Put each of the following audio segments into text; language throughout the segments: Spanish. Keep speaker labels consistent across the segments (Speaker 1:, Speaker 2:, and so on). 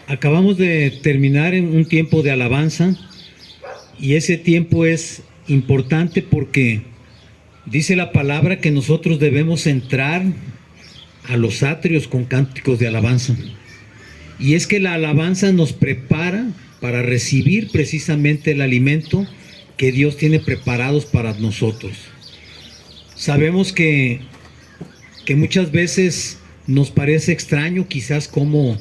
Speaker 1: Acabamos de terminar en un tiempo de alabanza y ese tiempo es importante porque dice la palabra que nosotros debemos entrar a los atrios con cánticos de alabanza. Y es que la alabanza nos prepara para recibir precisamente el alimento que Dios tiene preparados para nosotros. Sabemos que muchas veces nos parece extraño quizás cómo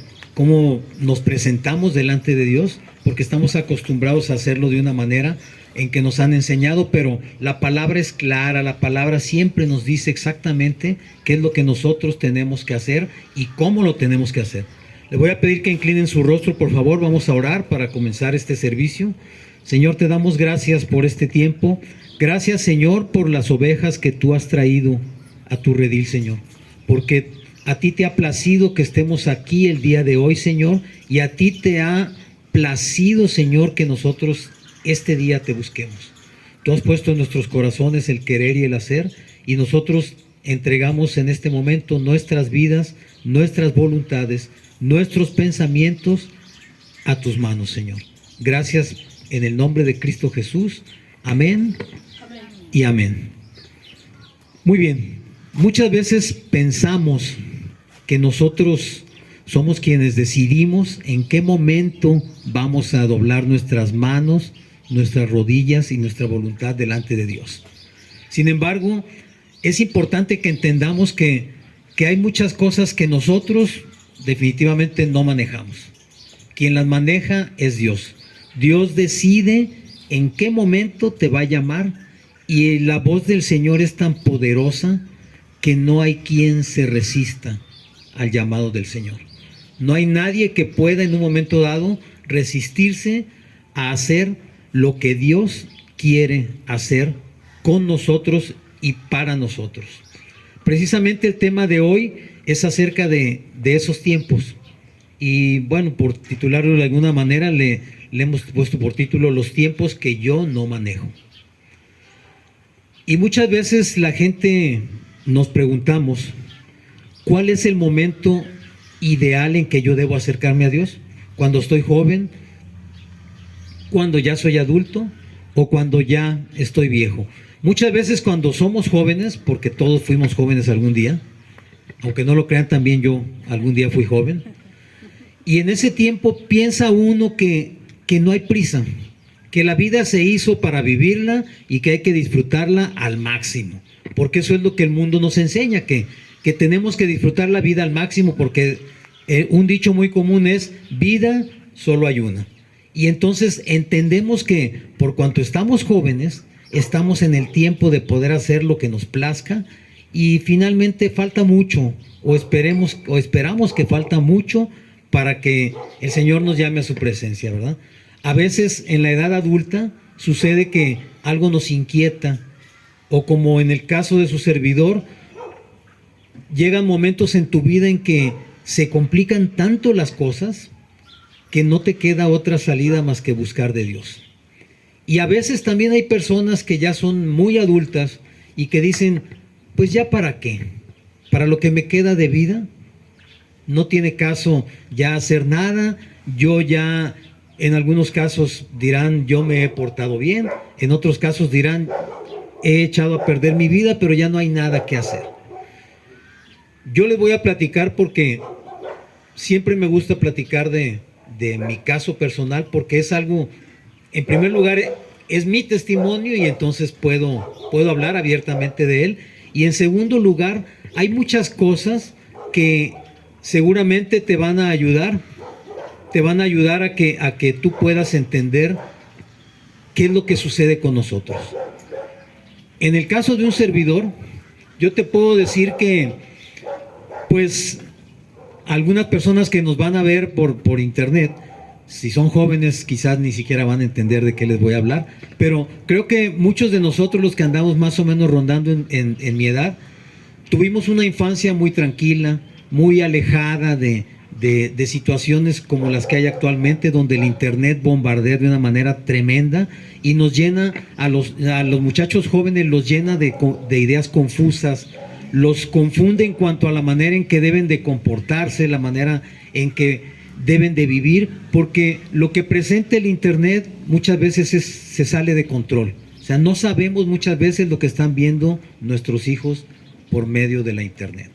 Speaker 1: nos presentamos delante de Dios, porque estamos acostumbrados a hacerlo de una manera en que nos han enseñado, pero la palabra es clara, la palabra siempre nos dice exactamente qué es lo que nosotros tenemos que hacer y cómo lo tenemos que hacer. Le voy a pedir que inclinen su rostro, por favor, vamos a orar para comenzar este servicio. Señor, te damos gracias por este tiempo. Gracias, Señor, por las ovejas que tú has traído a tu redil, Señor, porque a ti te ha placido que estemos aquí el día de hoy, Señor, y a ti te ha placido, Señor, que nosotros este día te busquemos. Tú has puesto en nuestros corazones el querer y el hacer, y nosotros entregamos en este momento nuestras vidas, nuestras voluntades, nuestros pensamientos a tus manos, Señor. Gracias en el nombre de Cristo Jesús. Amén, amén y amén. Muy bien, muchas veces pensamos que nosotros somos quienes decidimos en qué momento vamos a doblar nuestras manos, nuestras rodillas y nuestra voluntad delante de Dios. Sin embargo, es importante que entendamos que hay muchas cosas que nosotros definitivamente no manejamos. Quien las maneja es Dios. Dios decide en qué momento te va a llamar, y la voz del Señor es tan poderosa que no hay quien se resista al llamado del Señor. No hay nadie que pueda en un momento dado resistirse a hacer lo que Dios quiere hacer con nosotros y para nosotros. Precisamente el tema de hoy es acerca de esos tiempos. Y bueno, por titularlo de alguna manera, le hemos puesto por título Los tiempos que yo no manejo. Y muchas veces la gente nos preguntamos, ¿cuál es el momento ideal en que yo debo acercarme a Dios? ¿Cuando estoy joven? ¿Cuando ya soy adulto? ¿O cuando ya estoy viejo? Muchas veces cuando somos jóvenes, porque todos fuimos jóvenes algún día, aunque no lo crean, también yo algún día fui joven, y en ese tiempo piensa uno que no hay prisa, que la vida se hizo para vivirla y que hay que disfrutarla al máximo, porque eso es lo que el mundo nos enseña, que tenemos que disfrutar la vida al máximo, porque un dicho muy común es, vida solo hay una. Y entonces entendemos que por cuanto estamos jóvenes, estamos en el tiempo de poder hacer lo que nos plazca, y finalmente falta mucho, o esperamos que falta mucho para que el Señor nos llame a su presencia, ¿verdad? A veces en la edad adulta sucede que algo nos inquieta, o como en el caso de su servidor, llegan momentos en tu vida en que se complican tanto las cosas que no te queda otra salida más que buscar de Dios. Y a veces también hay personas que ya son muy adultas y que dicen, pues ya para qué, para lo que me queda de vida, no tiene caso ya hacer nada. Yo ya, en algunos casos dirán, yo me he portado bien, en otros casos dirán, he echado a perder mi vida, pero ya no hay nada que hacer. Yo les voy a platicar porque siempre me gusta platicar de mi caso personal, porque es algo, en primer lugar, es mi testimonio y entonces puedo hablar abiertamente de él. Y en segundo lugar, hay muchas cosas que seguramente te van a ayudar a que tú puedas entender qué es lo que sucede con nosotros. En el caso de un servidor, yo te puedo decir que, pues, algunas personas que nos van a ver por internet, si son jóvenes quizás ni siquiera van a entender de qué les voy a hablar, pero creo que muchos de nosotros, los que andamos más o menos rondando en mi edad, tuvimos una infancia muy tranquila, muy alejada de situaciones como las que hay actualmente, donde el internet bombardea de una manera tremenda y nos llena, a los muchachos jóvenes los llena de ideas confusas, los confunde en cuanto a la manera en que deben de comportarse, la manera en que deben de vivir, porque lo que presenta el Internet muchas veces se sale de control. O sea, no sabemos muchas veces lo que están viendo nuestros hijos por medio de la Internet.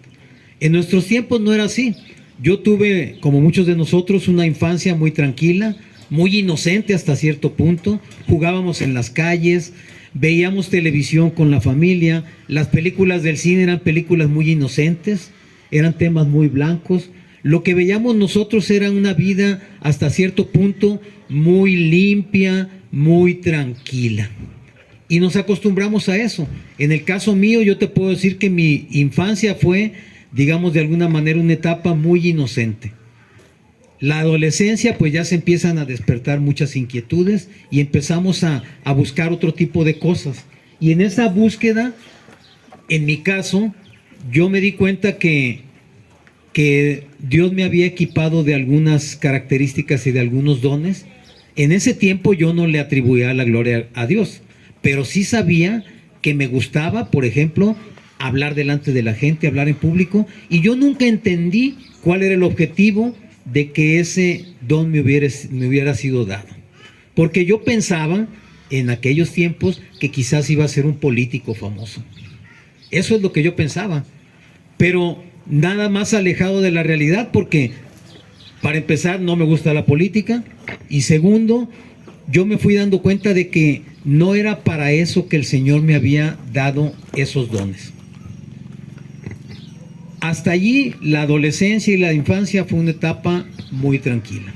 Speaker 1: En nuestros tiempos no era así. Yo tuve, como muchos de nosotros, una infancia muy tranquila, muy inocente hasta cierto punto. Jugábamos en las calles, veíamos televisión con la familia. Las películas del cine eran películas muy inocentes, eran temas muy blancos. Lo que veíamos nosotros era una vida hasta cierto punto muy limpia, muy tranquila. Y nos acostumbramos a eso. En el caso mío, yo te puedo decir que mi infancia fue, digamos, de alguna manera una etapa muy inocente. La adolescencia, pues ya se empiezan a despertar muchas inquietudes y empezamos a buscar otro tipo de cosas. Y en esa búsqueda, en mi caso, yo me di cuenta que Dios me había equipado de algunas características y de algunos dones. En ese tiempo yo no le atribuía la gloria a Dios, pero sí sabía que me gustaba, por ejemplo, hablar delante de la gente, hablar en público, y yo nunca entendí cuál era el objetivo de que ese don me hubiera sido dado. Porque yo pensaba en aquellos tiempos que quizás iba a ser un político famoso. Eso es lo que yo pensaba, pero nada más alejado de la realidad, porque para empezar no me gusta la política, y segundo, yo me fui dando cuenta de que no era para eso que el Señor me había dado esos dones. Hasta allí la adolescencia y la infancia fue una etapa muy tranquila.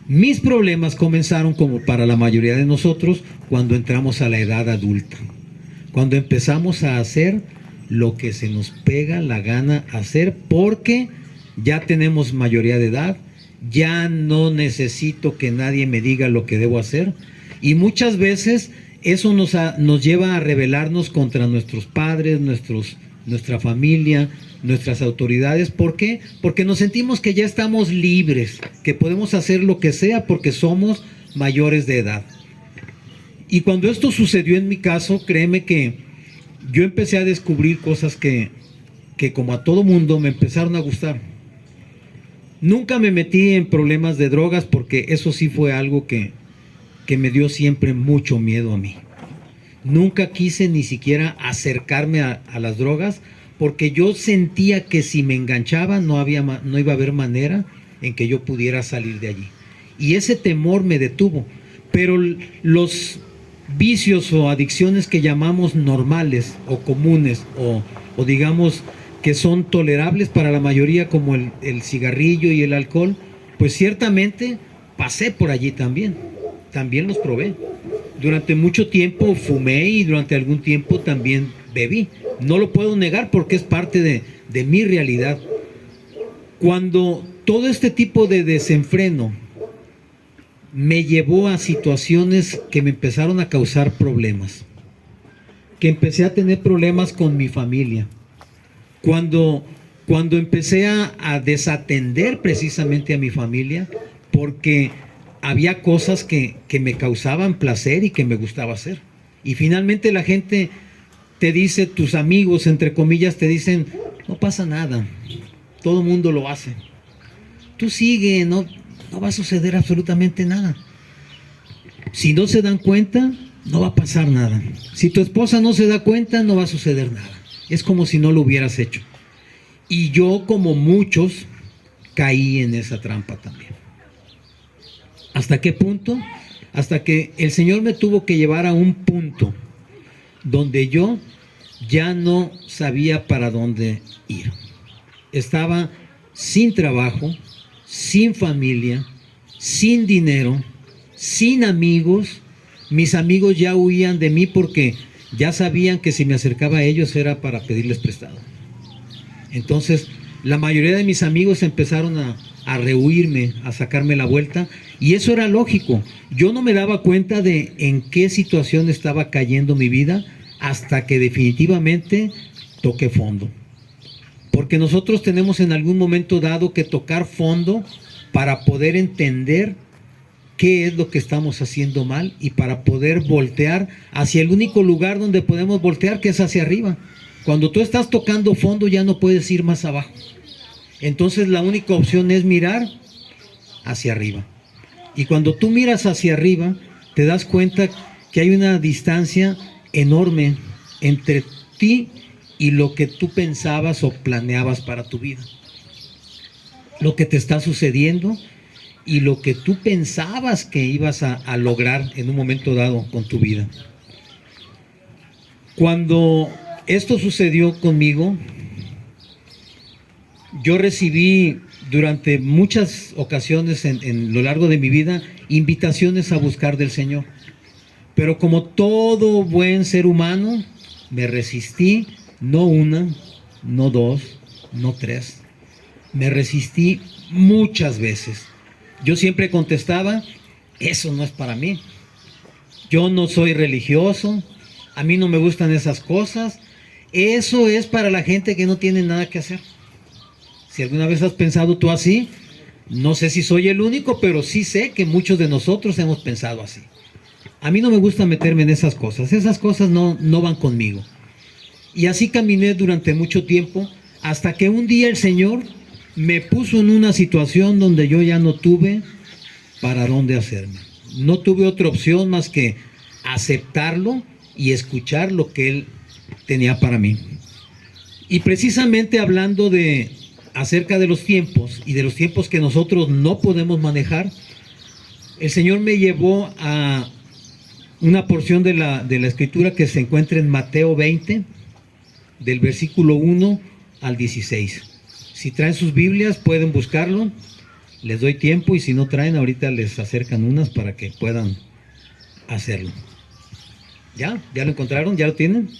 Speaker 1: Mis problemas comenzaron, como para la mayoría de nosotros, cuando entramos a la edad adulta, cuando empezamos a hacer lo que se nos pega la gana hacer, porque ya tenemos mayoría de edad, ya no necesito que nadie me diga lo que debo hacer, y muchas veces eso nos lleva a rebelarnos contra nuestros padres, nuestra familia, nuestras autoridades. ¿Por qué? Porque nos sentimos que ya estamos libres, que podemos hacer lo que sea porque somos mayores de edad. Y cuando esto sucedió en mi caso, créeme que yo empecé a descubrir cosas que como a todo mundo me empezaron a gustar. Nunca me metí en problemas de drogas, porque eso sí fue algo que me dio siempre mucho miedo a mí. Nunca quise ni siquiera acercarme a las drogas, porque yo sentía que si me enganchaba no iba a haber manera en que yo pudiera salir de allí. Y ese temor me detuvo. Pero los vicios o adicciones que llamamos normales o comunes o digamos que son tolerables para la mayoría, como el cigarrillo y el alcohol, pues ciertamente pasé por allí también los probé. Durante mucho tiempo fumé y durante algún tiempo también bebí. No lo puedo negar porque es parte de mi realidad. Cuando todo este tipo de desenfreno me llevó a situaciones que me empezaron a causar problemas, que empecé a tener problemas con mi familia, cuando empecé a desatender precisamente a mi familia, porque había cosas que me causaban placer y que me gustaba hacer. Y finalmente la gente te dice, tus amigos, entre comillas, te dicen, no pasa nada, todo el mundo lo hace. Tú sigue, no va a suceder absolutamente nada. Si no se dan cuenta, no va a pasar nada. Si tu esposa no se da cuenta, no va a suceder nada. Es como si no lo hubieras hecho. Y yo, como muchos, caí en esa trampa también. ¿Hasta qué punto? Hasta que el Señor me tuvo que llevar a un punto donde yo ya no sabía para dónde ir. Estaba sin trabajo, sin familia, sin dinero, sin amigos. Mis amigos ya huían de mí porque ya sabían que si me acercaba a ellos era para pedirles prestado. Entonces, la mayoría de mis amigos empezaron a rehuirme, a sacarme la vuelta, y eso era lógico. Yo no me daba cuenta de en qué situación estaba cayendo mi vida hasta que definitivamente toqué fondo. Porque nosotros tenemos en algún momento dado que tocar fondo para poder entender qué es lo que estamos haciendo mal y para poder voltear hacia el único lugar donde podemos voltear, que es hacia arriba. Cuando tú estás tocando fondo ya no puedes ir más abajo. Entonces la única opción es mirar hacia arriba. Y cuando tú miras hacia arriba, te das cuenta que hay una distancia enorme entre ti y lo que tú pensabas o planeabas para tu vida. Lo que te está sucediendo y lo que tú pensabas que ibas a lograr en un momento dado con tu vida. Cuando esto sucedió conmigo, yo recibí durante muchas ocasiones en lo largo de mi vida invitaciones a buscar del Señor. Pero como todo buen ser humano, me resistí, no una, no dos, no tres. Me resistí muchas veces. Yo siempre contestaba, eso no es para mí. Yo no soy religioso, a mí no me gustan esas cosas. Eso es para la gente que no tiene nada que hacer. Si alguna vez has pensado tú así, no sé si soy el único, pero sí sé que muchos de nosotros hemos pensado así. A mí no me gusta meterme en esas cosas no van conmigo. Y así caminé durante mucho tiempo, hasta que un día el Señor me puso en una situación donde yo ya no tuve para dónde hacerme. No tuve otra opción más que aceptarlo y escuchar lo que Él tenía para mí. Y precisamente hablando acerca de los tiempos y de los tiempos que nosotros no podemos manejar, el Señor me llevó a una porción de la escritura que se encuentra en Mateo 20, del versículo 1 al 16. Si traen sus Biblias pueden buscarlo, les doy tiempo, y si no traen ahorita les acercan unas para que puedan hacerlo. ¿Ya? ¿Ya lo encontraron? ¿Ya lo tienen?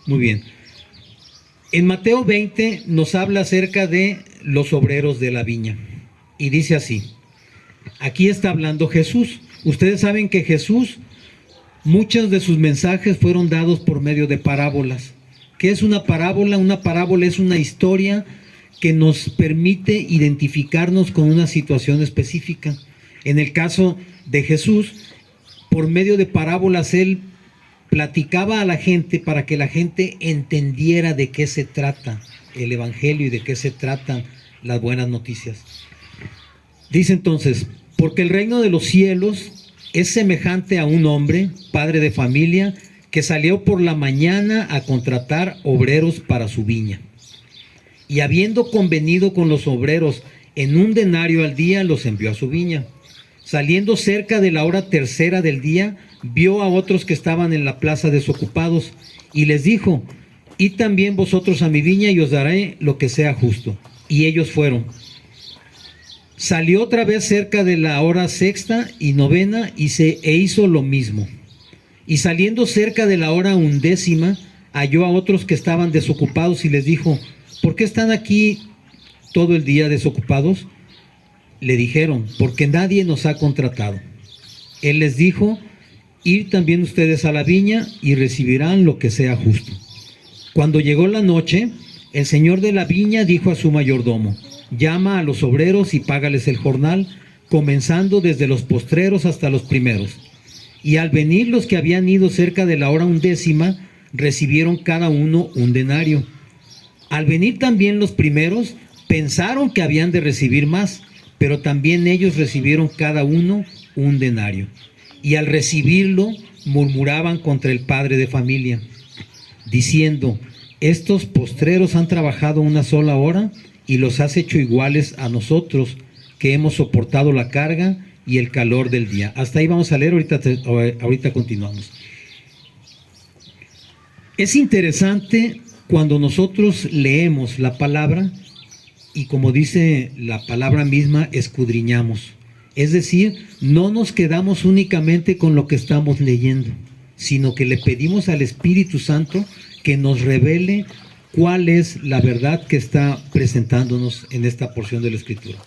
Speaker 1: Muy bien. En Mateo 20 nos habla acerca de los obreros de la viña. Y dice así, aquí está hablando Jesús. Ustedes saben que Jesús, muchos de sus mensajes fueron dados por medio de parábolas. ¿Qué es una parábola? Una parábola es una historia que nos permite identificarnos con una situación específica. En el caso de Jesús, por medio de parábolas, Él platicaba a la gente para que la gente entendiera de qué se trata el Evangelio y de qué se tratan las buenas noticias. Dice entonces, porque el reino de los cielos es semejante a un hombre, padre de familia, que salió por la mañana a contratar obreros para su viña. Y habiendo convenido con los obreros en 1 denario al día, los envió a su viña. Saliendo cerca de la hora tercera del día, vio a otros que estaban en la plaza desocupados, y les dijo, id también vosotros a mi viña, y os daré lo que sea justo. Y ellos fueron. Salió otra vez cerca de la hora sexta y novena, e hizo lo mismo. Y saliendo cerca de la hora 11, halló a otros que estaban desocupados, y les dijo, ¿por qué están aquí todo el día desocupados? Le dijeron, porque nadie nos ha contratado. Él les dijo, id también ustedes a la viña y recibirán lo que sea justo. Cuando llegó la noche, el señor de la viña dijo a su mayordomo, llama a los obreros y págales el jornal, comenzando desde los postreros hasta los primeros. Y al venir los que habían ido cerca de la hora 11, recibieron cada uno 1 denario. Al venir también los primeros, pensaron que habían de recibir más, pero también ellos recibieron cada uno 1 denario. Y al recibirlo, murmuraban contra el padre de familia, diciendo, estos postreros han trabajado 1 sola hora y los has hecho iguales a nosotros, que hemos soportado la carga y el calor del día. Hasta ahí vamos a leer, ahorita continuamos. Es interesante cuando nosotros leemos la palabra y, como dice la palabra misma, escudriñamos. Es decir, no nos quedamos únicamente con lo que estamos leyendo, sino que le pedimos al Espíritu Santo que nos revele cuál es la verdad que está presentándonos en esta porción de la Escritura.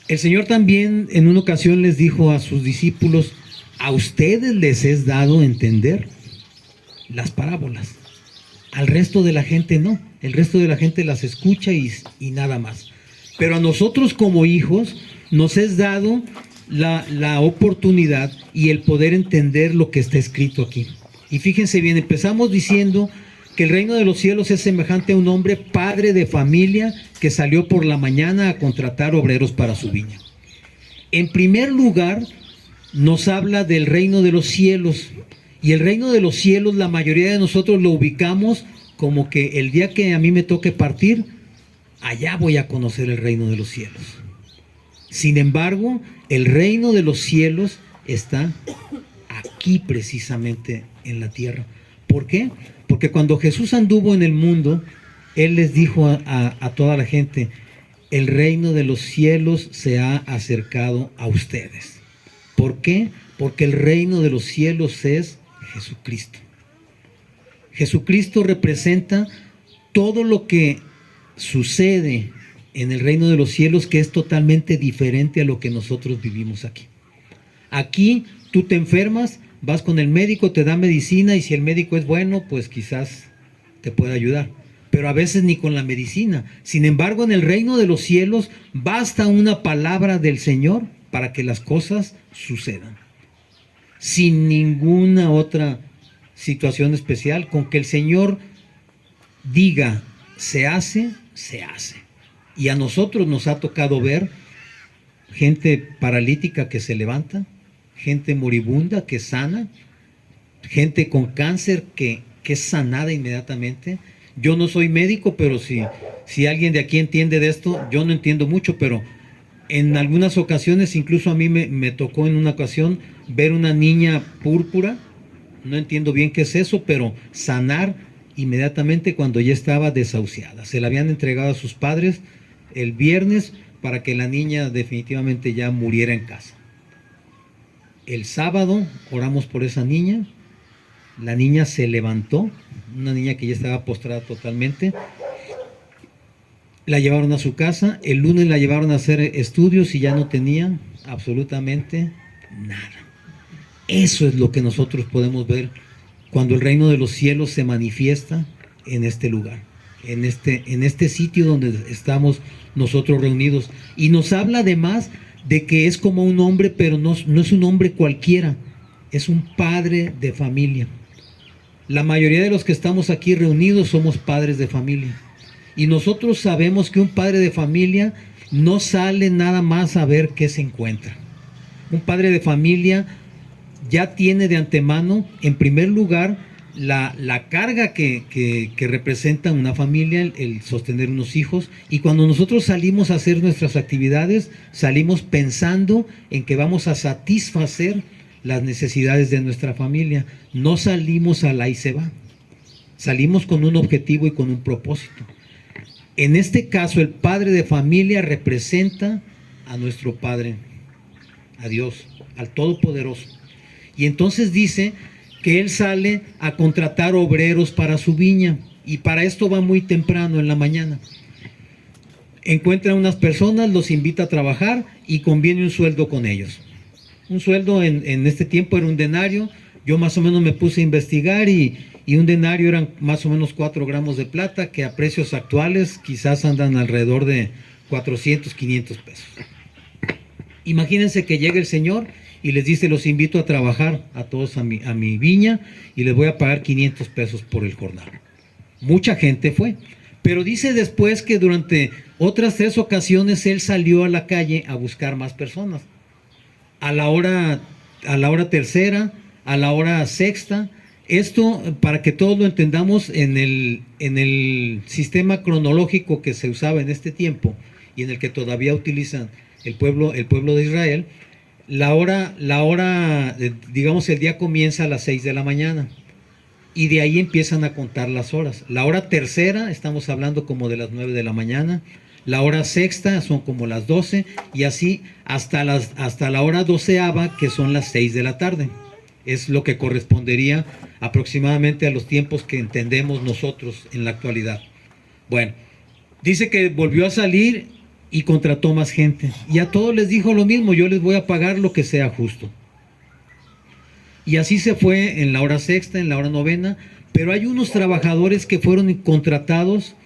Speaker 1: El Señor también en una ocasión les dijo a sus discípulos, a ustedes les es dado entender las parábolas. Al resto de la gente no. El resto de la gente las escucha y nada más. Pero a nosotros como hijos nos es dado la oportunidad y el poder entender lo que está escrito aquí. Y fíjense bien, empezamos diciendo que el reino de los cielos es semejante a un hombre padre de familia que salió por la mañana a contratar obreros para su viña. En primer lugar, nos habla del reino de los cielos. Y el reino de los cielos, la mayoría de nosotros lo ubicamos como que el día que a mí me toque partir, allá voy a conocer el reino de los cielos. Sin embargo, el reino de los cielos está aquí precisamente en la tierra. ¿Por qué? Porque cuando Jesús anduvo en el mundo, Él les dijo a toda la gente, el reino de los cielos se ha acercado a ustedes. ¿Por qué? Porque el reino de los cielos es Jesucristo. Jesucristo representa todo lo que sucede en el reino de los cielos, que es totalmente diferente a lo que nosotros vivimos aquí. Aquí tú te enfermas, vas con el médico, te da medicina y si el médico es bueno, pues quizás te pueda ayudar. Pero a veces ni con la medicina. Sin embargo, en el reino de los cielos basta una palabra del Señor para que las cosas sucedan. Sin ninguna otra situación especial, con que el Señor diga, se hace, se hace. Y a nosotros nos ha tocado ver gente paralítica que se levanta, gente moribunda que sana, gente con cáncer que es sanada inmediatamente. Yo no soy médico, pero si alguien de aquí entiende de esto, yo no entiendo mucho, pero en algunas ocasiones, incluso a mí me tocó en una ocasión ver una niña púrpura, no entiendo bien qué es eso, pero sanar inmediatamente cuando ya estaba desahuciada. Se la habían entregado a sus padres el viernes para que la niña definitivamente ya muriera en casa. El sábado oramos por esa niña, la niña se levantó, una niña que ya estaba postrada totalmente, la llevaron a su casa, el lunes la llevaron a hacer estudios y ya no tenía absolutamente nada. Eso es lo que nosotros podemos ver cuando el reino de los cielos se manifiesta en este lugar, en este sitio donde estamos nosotros reunidos. Y nos habla además de que es como un hombre, pero no es un hombre cualquiera, es un padre de familia. La mayoría de los que estamos aquí reunidos somos padres de familia. Y nosotros sabemos que un padre de familia no sale nada más a ver qué se encuentra. Un padre de familia ya tiene de antemano, en primer lugar, la carga que representa una familia, el sostener unos hijos. Y cuando nosotros salimos a hacer nuestras actividades, salimos pensando en que vamos a satisfacer las necesidades de nuestra familia. No salimos al ahí se va. Salimos con un objetivo y con un propósito. En este caso, el padre de familia representa a nuestro Padre, a Dios, al Todopoderoso. Y entonces dice que él sale a contratar obreros para su viña. Y para esto va muy temprano en la mañana. Encuentra a unas personas, los invita a trabajar y conviene un sueldo con ellos. Un sueldo en este tiempo era un denario. Yo más o menos me puse a investigar y un denario eran más o menos 4 gramos de plata, que a precios actuales quizás andan alrededor de 400, 500 pesos. Imagínense que llega el Señor y les dice, los invito a trabajar a todos a mi viña y les voy a pagar 500 pesos por el jornal. Mucha gente fue, pero dice después que durante otras 3 ocasiones él salió a la calle a buscar más personas. A la hora tercera, a la hora sexta. Esto, para que todos lo entendamos, en el sistema cronológico que se usaba en este tiempo y en el que todavía utilizan el pueblo de Israel, la hora, digamos, el día comienza a las 6 de la mañana y de ahí empiezan a contar las horas. La hora tercera, estamos hablando como de las 9 de la mañana, la hora sexta son como las 12 y así hasta la hora 12ava, que son las 6 de la tarde. Es lo que correspondería aproximadamente a los tiempos que entendemos nosotros en la actualidad. Bueno, dice que volvió a salir y contrató más gente. Y a todos les dijo lo mismo, yo les voy a pagar lo que sea justo. Y así se fue en la hora sexta, en la hora novena, pero hay unos trabajadores que fueron contratados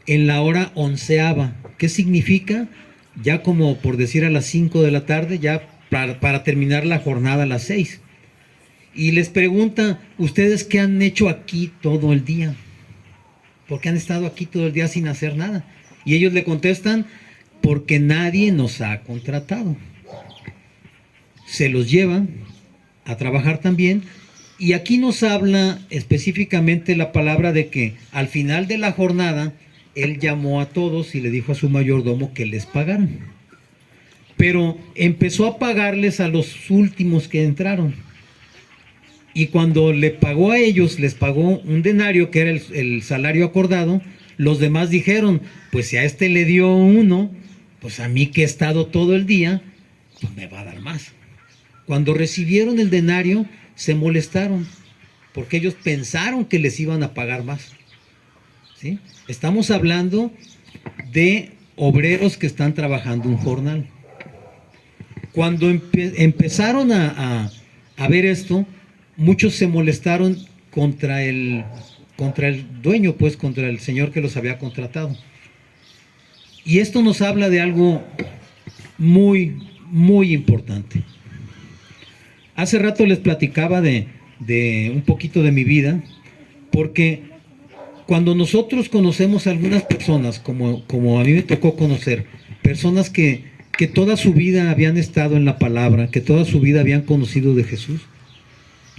Speaker 1: en la hora onceava. ¿Qué significa? Ya como por decir a las 5 de la tarde, ya para terminar la jornada a las 6. Y les pregunta, ¿ustedes qué han hecho aquí todo el día? ¿Por qué han estado aquí todo el día sin hacer nada? Y ellos le contestan, porque nadie nos ha contratado. se los lleva a trabajar también. Y aquí nos habla específicamente la palabra de que al final de la jornada él llamó a todos y le dijo a su mayordomo que les pagaran. Pero empezó a pagarles a los últimos que entraron. Y cuando le pagó a ellos, les pagó un denario, que era el salario acordado. Los demás dijeron, pues si a este le dio uno, pues a mí que he estado todo el día, pues me va a dar más. Cuando recibieron el denario, se molestaron, porque ellos pensaron que les iban a pagar más. ¿Sí? Estamos hablando de obreros que están trabajando un jornal. Cuando empezaron a ver esto, muchos se molestaron contra el dueño, pues contra el señor que los había contratado. Y esto nos habla de algo muy, muy importante. Hace rato les platicaba de un poquito de mi vida, porque cuando nosotros conocemos a algunas personas, como a mí me tocó conocer, personas que toda su vida habían estado en la palabra, que toda su vida habían conocido de Jesús,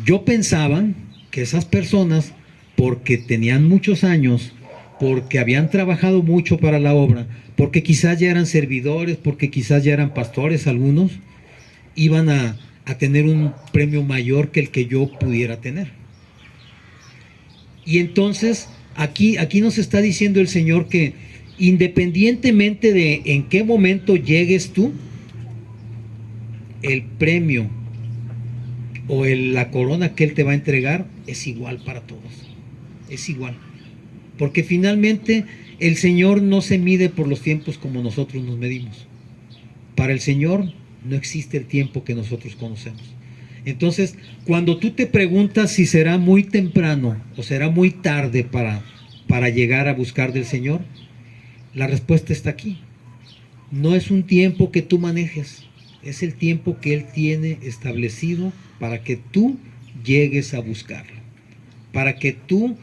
Speaker 1: yo pensaba que esas personas, porque tenían muchos años, porque habían trabajado mucho para la obra, porque quizás ya eran servidores, porque quizás ya eran pastores algunos, iban a tener un premio mayor que el que yo pudiera tener. Y entonces aquí nos está diciendo el Señor que independientemente de en qué momento llegues tú, el premio o la corona que Él te va a entregar es igual para todos. Es igual. Porque finalmente el Señor no se mide por los tiempos como nosotros nos medimos. Para el Señor no existe el tiempo que nosotros conocemos. Entonces, cuando tú te preguntas si será muy temprano o será muy tarde para llegar a buscar del Señor, la respuesta está aquí. No es un tiempo que tú manejes, es el tiempo que Él tiene establecido para que tú llegues a buscarlo, para que tú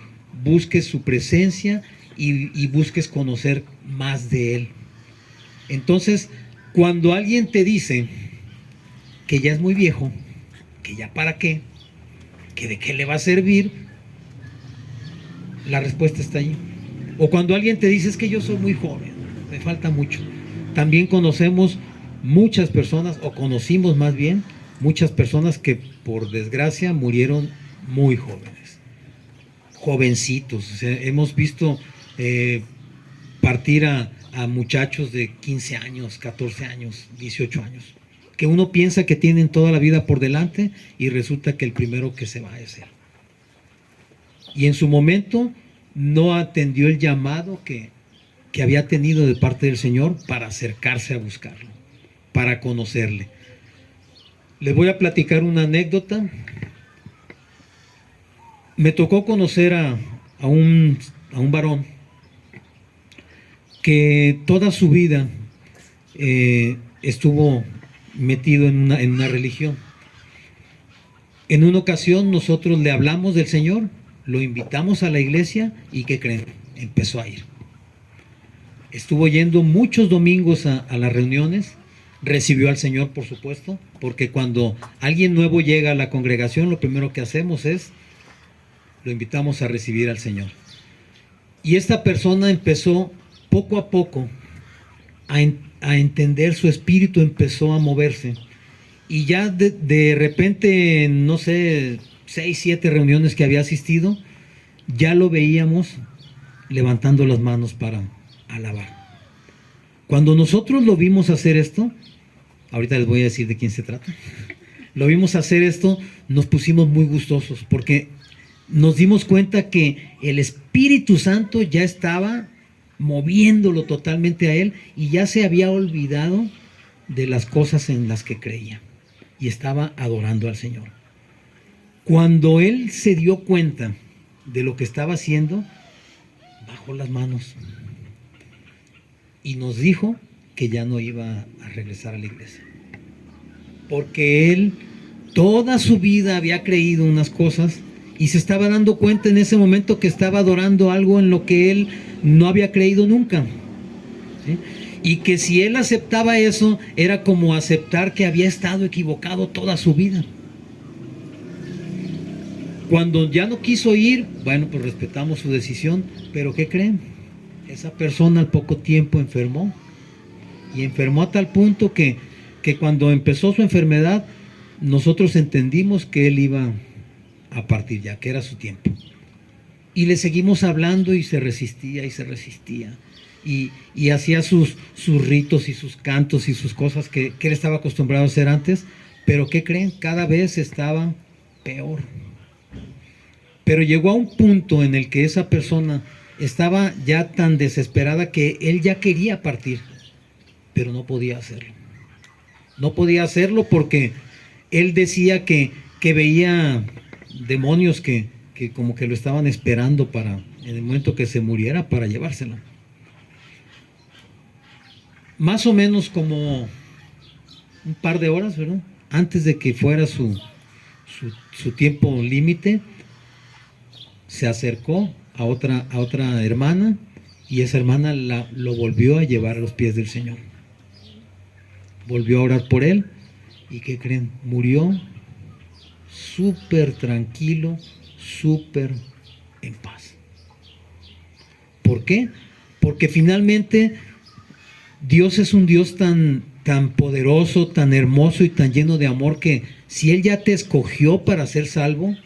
Speaker 1: busques su presencia y busques conocer más de Él. Entonces, cuando alguien te dice que ya es muy viejo, que ya para qué, que de qué le va a servir, la respuesta está allí. O cuando alguien te dice es que yo soy muy joven, me falta mucho. También conocemos muchas personas, o conocimos más bien, muchas personas que por desgracia murieron muy jóvenes, jovencitos. O sea, hemos visto partir a muchachos de 15 años, 14 años, 18 años, que uno piensa que tienen toda la vida por delante y resulta que el primero que se va es él. Y en su momento no atendió el llamado que había tenido de parte del Señor para acercarse a buscarlo, para conocerle. Les voy a platicar una anécdota. Me tocó conocer a un varón que toda su vida estuvo metido en una religión. En una ocasión nosotros le hablamos del Señor, lo invitamos a la iglesia y ¿qué creen? Empezó a ir. Estuvo yendo muchos domingos a las reuniones, recibió al Señor, por supuesto, porque cuando alguien nuevo llega a la congregación, lo primero que hacemos es, lo invitamos a recibir al Señor. Y esta persona empezó poco a poco a entender, su espíritu empezó a moverse. Y ya de repente, no sé, 6, 7 reuniones que había asistido, ya lo veíamos levantando las manos para alabar. Cuando nosotros lo vimos hacer esto, ahorita les voy a decir de quién se trata, lo vimos hacer esto, nos pusimos muy gustosos, porque nos dimos cuenta que el Espíritu Santo ya estaba moviéndolo totalmente a él y ya se había olvidado de las cosas en las que creía y estaba adorando al Señor. Cuando él se dio cuenta de lo que estaba haciendo, bajó las manos y nos dijo que ya no iba a regresar a la iglesia, porque él toda su vida había creído unas cosas y se estaba dando cuenta en ese momento que estaba adorando algo en lo que él no había creído nunca, ¿sí? Y que si él aceptaba eso, era como aceptar que había estado equivocado toda su vida. Cuando ya no quiso ir, bueno, pues respetamos su decisión, pero ¿qué creen? Esa persona al poco tiempo enfermó. Y enfermó a tal punto que cuando empezó su enfermedad, nosotros entendimos que él iba a partir ya, que era su tiempo. Y le seguimos hablando y se resistía y se resistía. Y hacía sus ritos y sus cantos y sus cosas que él estaba acostumbrado a hacer antes. Pero ¿qué creen? Cada vez estaba peor. Pero llegó a un punto en el que esa persona estaba ya tan desesperada que él ya quería partir, pero no podía hacerlo. No podía hacerlo porque él decía que veía demonios que como que lo estaban esperando para, en el momento que se muriera, para llevárselo. Más o menos como un par de horas, ¿verdad? Antes de que fuera su tiempo límite, se acercó a otra hermana y esa hermana lo volvió a llevar a los pies del Señor. Volvió a orar por él y ¿qué creen? Murió súper tranquilo, súper en paz. ¿Por qué? Porque finalmente Dios es un Dios tan poderoso, tan hermoso y tan lleno de amor que si Él ya te escogió para ser salvo,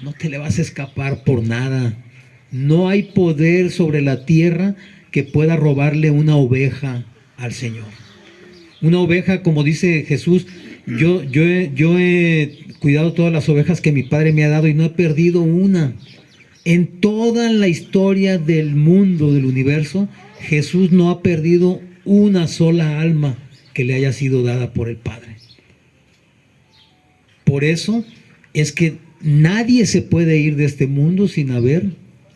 Speaker 1: no te le vas a escapar por nada. No hay poder sobre la tierra que pueda robarle una oveja al Señor. Una oveja, como dice Jesús, yo he cuidado todas las ovejas que mi Padre me ha dado y no he perdido una. En toda la historia del mundo, del universo, Jesús no ha perdido una sola alma que le haya sido dada por el Padre. Por eso es que nadie se puede ir de este mundo sin haber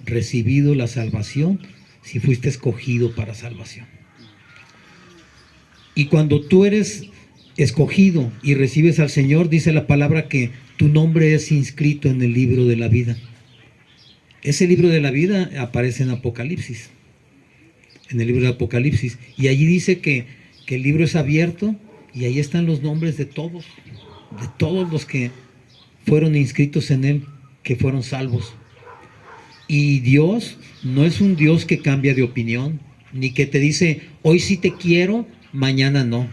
Speaker 1: recibido la salvación, si fuiste escogido para salvación. Y cuando tú eres escogido y recibes al Señor, dice la palabra que tu nombre es inscrito en el libro de la vida. Ese libro de la vida aparece en Apocalipsis, en el libro de Apocalipsis, y allí dice que el libro es abierto y ahí están los nombres de todos los que fueron inscritos en él, que fueron salvos. Y Dios no es un Dios que cambia de opinión, ni que te dice, hoy sí te quiero, mañana no.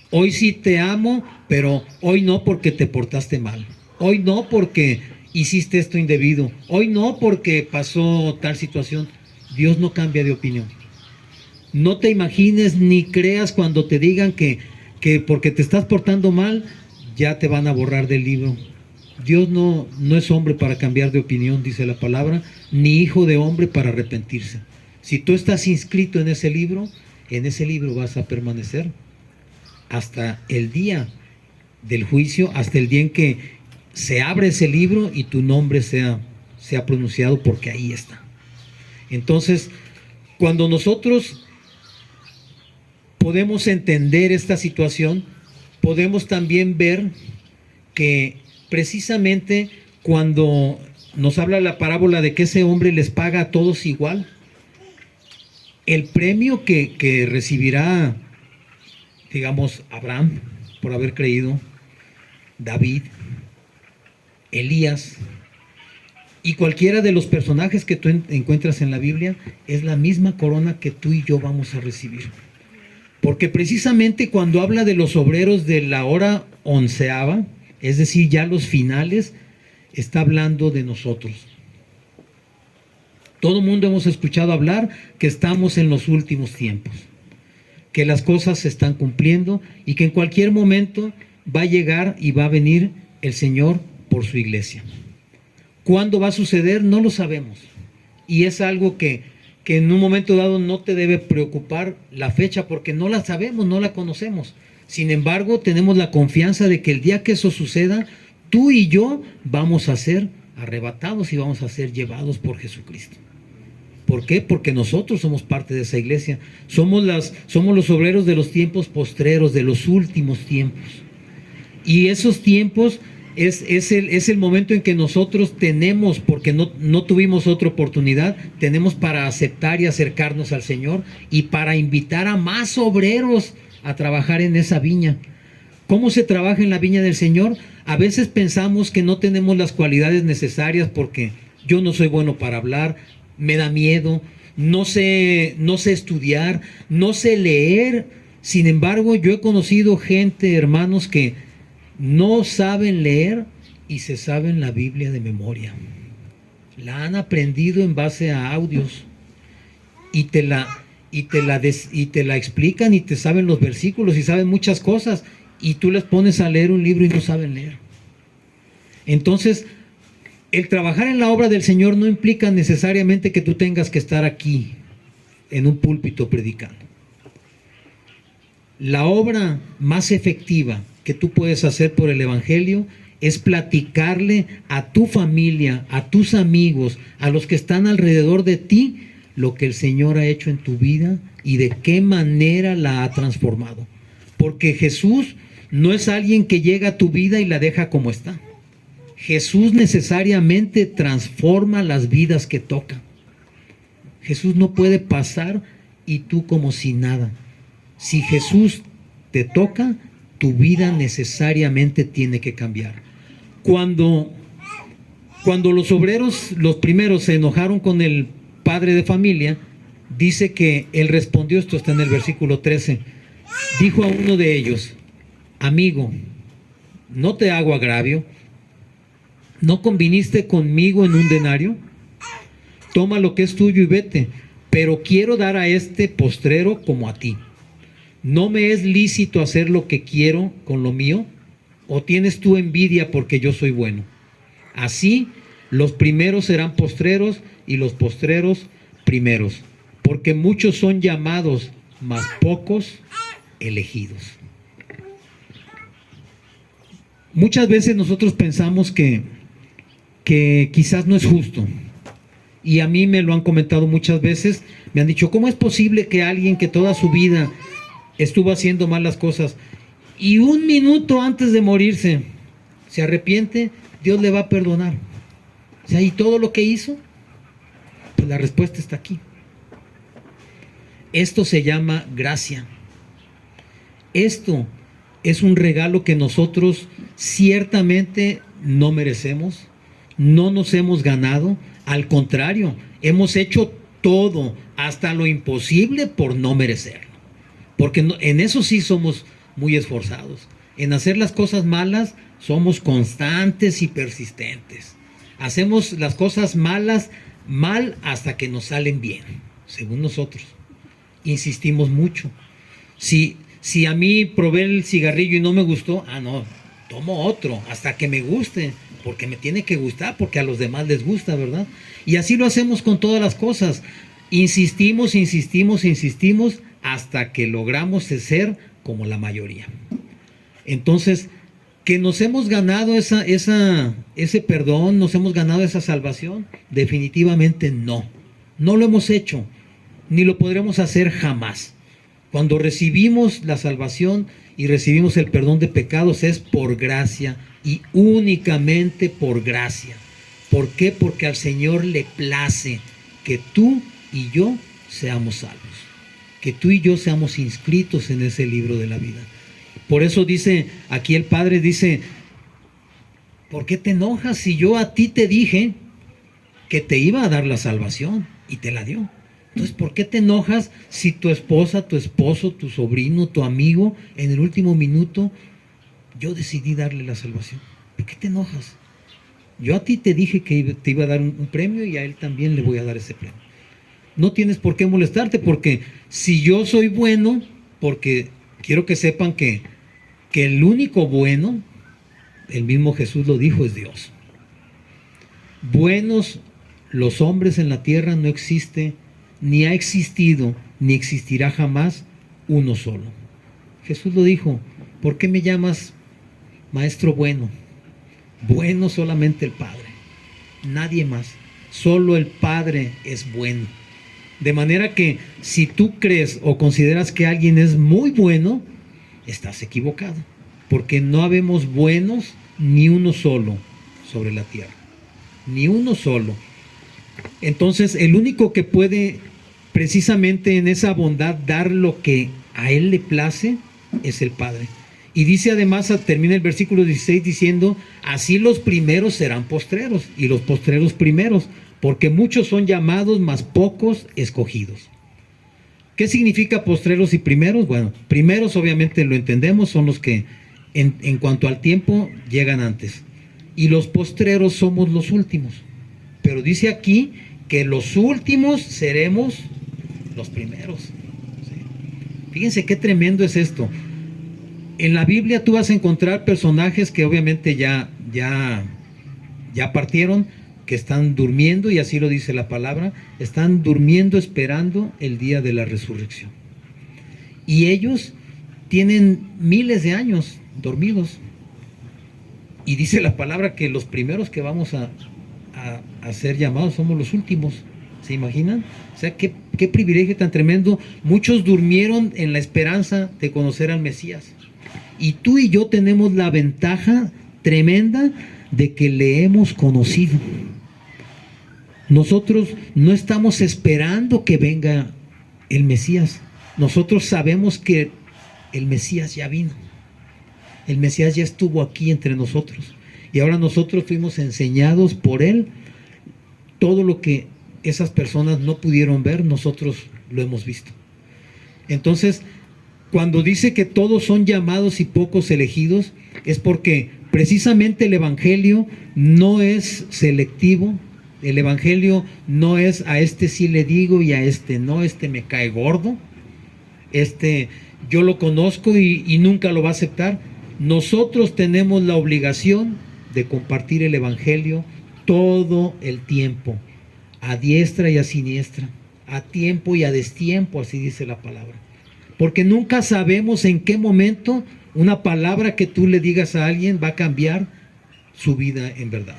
Speaker 1: Hoy sí te amo, pero hoy no porque te portaste mal. Hoy no porque hiciste esto indebido. Hoy no porque pasó tal situación. Dios no cambia de opinión. No te imagines ni creas cuando te digan que porque te estás portando mal, ya te van a borrar del libro. Dios no es hombre para cambiar de opinión, dice la palabra, ni hijo de hombre para arrepentirse. Si tú estás inscrito en ese libro vas a permanecer hasta el día del juicio, hasta el día en que se abre ese libro y tu nombre sea pronunciado, porque ahí está. Entonces, cuando nosotros podemos entender esta situación, podemos también ver que precisamente cuando nos habla la parábola de que ese hombre les paga a todos igual, el premio que recibirá, digamos, Abraham por haber creído, David, Elías y cualquiera de los personajes que tú encuentras en la Biblia, es la misma corona que tú y yo vamos a recibir. Porque precisamente cuando habla de los obreros de la hora onceava, es decir, ya los finales, está hablando de nosotros. Todo el mundo hemos escuchado hablar que estamos en los últimos tiempos, que las cosas se están cumpliendo y que en cualquier momento va a llegar y va a venir el Señor por su iglesia. ¿Cuándo va a suceder? No lo sabemos. Y es algo que en un momento dado no te debe preocupar la fecha, porque no la sabemos, no la conocemos. Sin embargo, tenemos la confianza de que el día que eso suceda, tú y yo vamos a ser arrebatados y vamos a ser llevados por Jesucristo. ¿Por qué? Porque nosotros somos parte de esa iglesia. Somos los obreros de los tiempos postreros, de los últimos tiempos. Y esos tiempos Es el momento en que nosotros tenemos, porque no tuvimos otra oportunidad, tenemos para aceptar y acercarnos al Señor y para invitar a más obreros a trabajar en esa viña. ¿Cómo se trabaja en la viña del Señor? A veces pensamos que no tenemos las cualidades necesarias porque yo no soy bueno para hablar, me da miedo, no sé estudiar, no sé leer. Sin embargo, yo he conocido gente, hermanos, que no saben leer y se saben la Biblia de memoria. La han aprendido en base a audios y te la explican y te saben los versículos y saben muchas cosas, y tú les pones a leer un libro y no saben leer. Entonces, el trabajar en la obra del Señor no implica necesariamente que tú tengas que estar aquí en un púlpito predicando. La obra más efectiva que tú puedes hacer por el Evangelio es platicarle a tu familia, a tus amigos, a los que están alrededor de ti, lo que el Señor ha hecho en tu vida y de qué manera la ha transformado. Porque Jesús no es alguien que llega a tu vida y la deja como está. Jesús necesariamente transforma las vidas que toca. Jesús no puede pasar y tú como si nada. Si Jesús te toca, tu vida necesariamente tiene que cambiar. Cuando los obreros, los primeros, se enojaron con el padre de familia, dice que él respondió, esto está en el versículo 13, dijo a uno de ellos: amigo, no te hago agravio, ¿no conviniste conmigo en un denario? Toma lo que es tuyo y vete, pero quiero dar a este postrero como a ti. ¿No me es lícito hacer lo que quiero con lo mío? ¿O tienes tú envidia porque yo soy bueno? Así, los primeros serán postreros y los postreros primeros, porque muchos son llamados, mas pocos elegidos. Muchas veces nosotros pensamos que quizás no es justo. Y a mí me lo han comentado muchas veces. Me han dicho, ¿cómo es posible que alguien que toda su vida estuvo haciendo mal las cosas y un minuto antes de morirse se arrepiente, Dios le va a perdonar? O sea, ¿y todo lo que hizo? Pues la respuesta está aquí. Esto se llama gracia. Esto es un regalo que nosotros ciertamente no merecemos, no nos hemos ganado. Al contrario, hemos hecho todo, hasta lo imposible, por no merecerlo. Porque en eso sí somos muy esforzados. En hacer las cosas malas somos constantes y persistentes. Hacemos las cosas malas mal hasta que nos salen bien, según nosotros. Insistimos mucho. Si a mí probé el cigarrillo y no me gustó, no, tomo otro hasta que me guste, porque me tiene que gustar, porque a los demás les gusta, ¿verdad? Y así lo hacemos con todas las cosas. Insistimos hasta que logramos ser como la mayoría. Entonces, que nos hemos ganado ese perdón, nos hemos ganado esa salvación, definitivamente no. No lo hemos hecho, ni lo podremos hacer jamás. Cuando recibimos la salvación y recibimos el perdón de pecados, es por gracia y únicamente por gracia. ¿Por qué? Porque al Señor le place que tú y yo seamos salvos, que tú y yo seamos inscritos en ese libro de la vida. Por eso dice, aquí el Padre dice, ¿por qué te enojas si yo a ti te dije que te iba a dar la salvación y te la dio? Entonces, ¿por qué te enojas si tu esposa, tu esposo, tu sobrino, tu amigo, en el último minuto, yo decidí darle la salvación? ¿Por qué te enojas? Yo a ti te dije que te iba a dar un premio y a él también le voy a dar ese premio. No tienes por qué molestarte, porque si yo soy bueno, porque quiero que sepan que el único bueno, el mismo Jesús lo dijo, es Dios. Buenos los hombres en la tierra no existe, ni ha existido, ni existirá jamás uno solo. Jesús lo dijo. ¿Por qué me llamas maestro bueno? Bueno solamente el Padre, nadie más. Solo el Padre es bueno. De manera que si tú crees o consideras que alguien es muy bueno, estás equivocado. Porque no habemos buenos ni uno solo sobre la tierra, ni uno solo. Entonces, el único que puede precisamente en esa bondad dar lo que a Él le place es el Padre. Y dice además, termina el versículo 16 diciendo, así los primeros serán postreros y los postreros primeros, porque muchos son llamados, mas pocos escogidos. ¿Qué significa postreros y primeros? Bueno, primeros obviamente lo entendemos, son los que en cuanto al tiempo llegan antes. Y los postreros somos los últimos. Pero dice aquí que los últimos seremos los primeros. ¿Sí? Fíjense qué tremendo es esto. En la Biblia tú vas a encontrar personajes que obviamente ya partieron, que están durmiendo, y así lo dice la palabra, están durmiendo esperando el día de la resurrección. Y ellos tienen miles de años dormidos. Y dice la palabra que los primeros que vamos a ser llamados somos los últimos. ¿Se imaginan? O sea, qué privilegio tan tremendo. Muchos durmieron en la esperanza de conocer al Mesías. Y tú y yo tenemos la ventaja tremenda de que le hemos conocido. Nosotros no estamos esperando que venga el Mesías. Nosotros sabemos que el Mesías ya vino. El Mesías ya estuvo aquí entre nosotros. Y ahora nosotros fuimos enseñados por Él. Todo lo que esas personas no pudieron ver, nosotros lo hemos visto. Entonces, cuando dice que todos son llamados y pocos elegidos, es porque precisamente el Evangelio no es selectivo. El Evangelio no es a este sí le digo y a este no, este me cae gordo, este yo lo conozco y nunca lo va a aceptar. Nosotros tenemos la obligación de compartir el Evangelio todo el tiempo, a diestra y a siniestra, a tiempo y a destiempo, así dice la palabra. Porque nunca sabemos en qué momento una palabra que tú le digas a alguien va a cambiar su vida en verdad.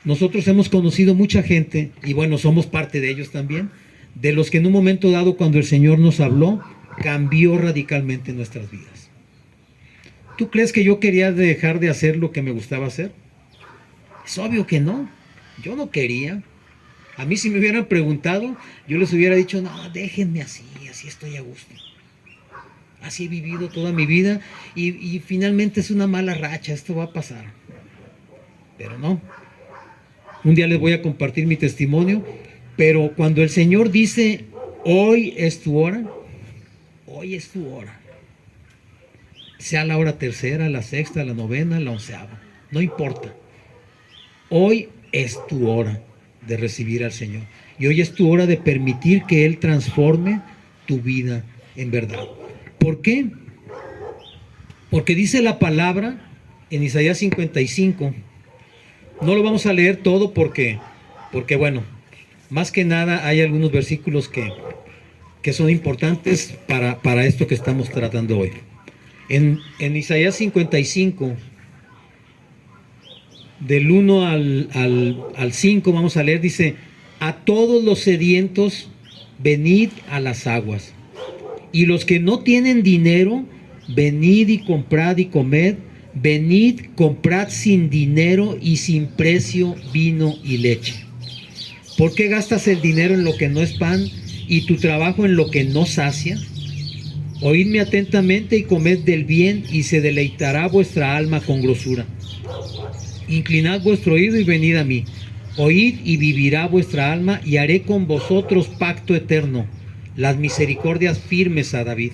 Speaker 1: Nosotros hemos conocido mucha gente, y bueno, somos parte de ellos también, de los que en un momento dado, cuando el Señor nos habló, cambió radicalmente nuestras vidas. ¿Tú crees que yo quería dejar de hacer lo que me gustaba hacer? Es obvio que no. Yo no quería. A mí, si me hubieran preguntado, yo les hubiera dicho, no, déjenme así estoy a gusto. Así he vivido toda mi vida y finalmente es una mala racha, esto va a pasar. Pero no. Un día les voy a compartir mi testimonio, pero cuando el Señor dice, hoy es tu hora, hoy es tu hora. Sea la hora tercera, la sexta, la novena, la onceava, no importa. Hoy es tu hora de recibir al Señor. Y hoy es tu hora de permitir que Él transforme tu vida en verdad. ¿Por qué? Porque dice la palabra en Isaías 55. No lo vamos a leer todo porque bueno, más que nada hay algunos versículos que son importantes para esto que estamos tratando hoy. En Isaías 55, del 1 al 5, vamos a leer, dice, a todos los sedientos, venid a las aguas, y los que no tienen dinero, venid y comprad y comed, venid, comprad sin dinero y sin precio vino y leche. ¿Por qué gastas el dinero en lo que no es pan y tu trabajo en lo que no sacia? Oídme atentamente y comed del bien, y se deleitará vuestra alma con grosura. Inclinad vuestro oído y venid a mí. Oíd y vivirá vuestra alma, y haré con vosotros pacto eterno, las misericordias firmes a David.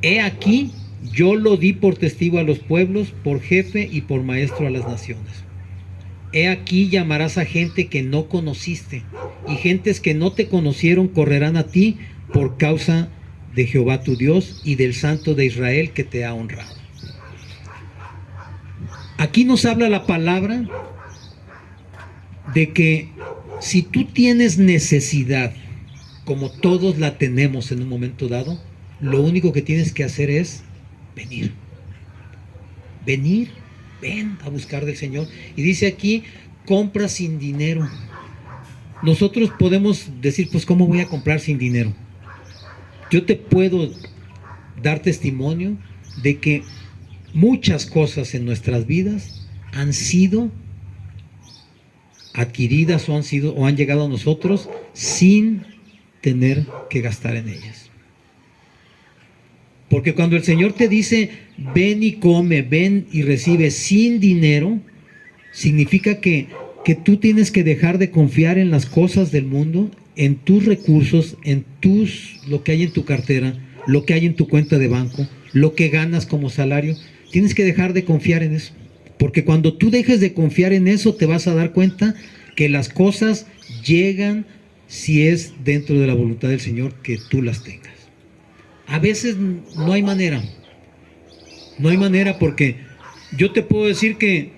Speaker 1: He aquí, yo lo di por testigo a los pueblos, por jefe y por maestro a las naciones. He aquí, llamarás a gente que no conociste, y gentes que no te conocieron correrán a ti por causa de Jehová tu Dios y del Santo de Israel que te ha honrado. Aquí nos habla la palabra de que si tú tienes necesidad, como todos la tenemos en un momento dado, lo único que tienes que hacer es venir. Venir, ven a buscar del Señor. Y dice aquí, compra sin dinero. Nosotros podemos decir, pues, ¿cómo voy a comprar sin dinero? Yo te puedo dar testimonio de que muchas cosas en nuestras vidas han sido adquiridas o han llegado a nosotros sin tener que gastar en ellas. Porque cuando el Señor te dice, ven y come, ven y recibe sin dinero, significa que tú tienes que dejar de confiar en las cosas del mundo, en tus recursos, lo que hay en tu cartera, lo que hay en tu cuenta de banco, lo que ganas como salario. Tienes que dejar de confiar en eso. Porque cuando tú dejes de confiar en eso, te vas a dar cuenta que las cosas llegan si es dentro de la voluntad del Señor que tú las tengas. A veces no hay manera. No hay manera, porque yo te puedo decir que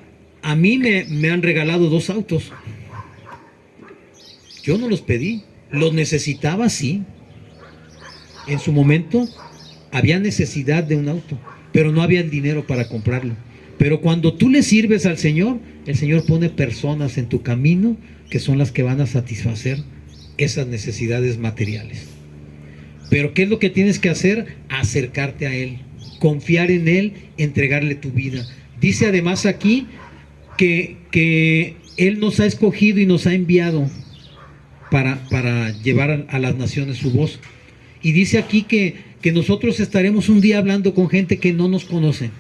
Speaker 1: a mí me han regalado 2 autos. Yo no los pedí. Los necesitaba, sí. En su momento había necesidad de un auto, pero no había el dinero para comprarlo. Pero cuando tú le sirves al Señor, el Señor pone personas en tu camino que son las que van a satisfacer esas necesidades materiales. Pero ¿qué es lo que tienes que hacer? Acercarte a Él, confiar en Él, entregarle tu vida. Dice además aquí que Él nos ha escogido y nos ha enviado para llevar a las naciones su voz. Y dice aquí que nosotros estaremos un día hablando con gente que no nos conoce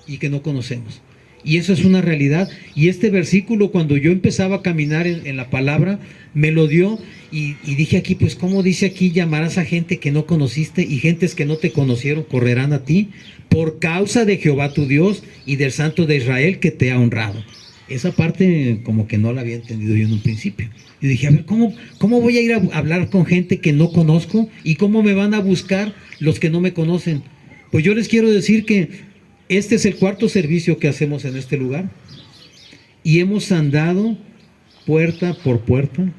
Speaker 1: y que no conocemos. Y eso es una realidad. Y este versículo, cuando yo empezaba a caminar en la palabra, me lo dio y dije aquí, pues ¿cómo dice aquí? Llamarás a gente que no conociste, y gentes que no te conocieron correrán a ti por causa de Jehová tu Dios y del Santo de Israel que te ha honrado. Esa parte como que no la había entendido yo en un principio. Y dije, a ver, ¿cómo voy a ir a hablar con gente que no conozco? ¿Y cómo me van a buscar los que no me conocen? Pues yo les quiero decir que este es el 4º servicio que hacemos en este lugar. Y hemos andado puerta por puerta,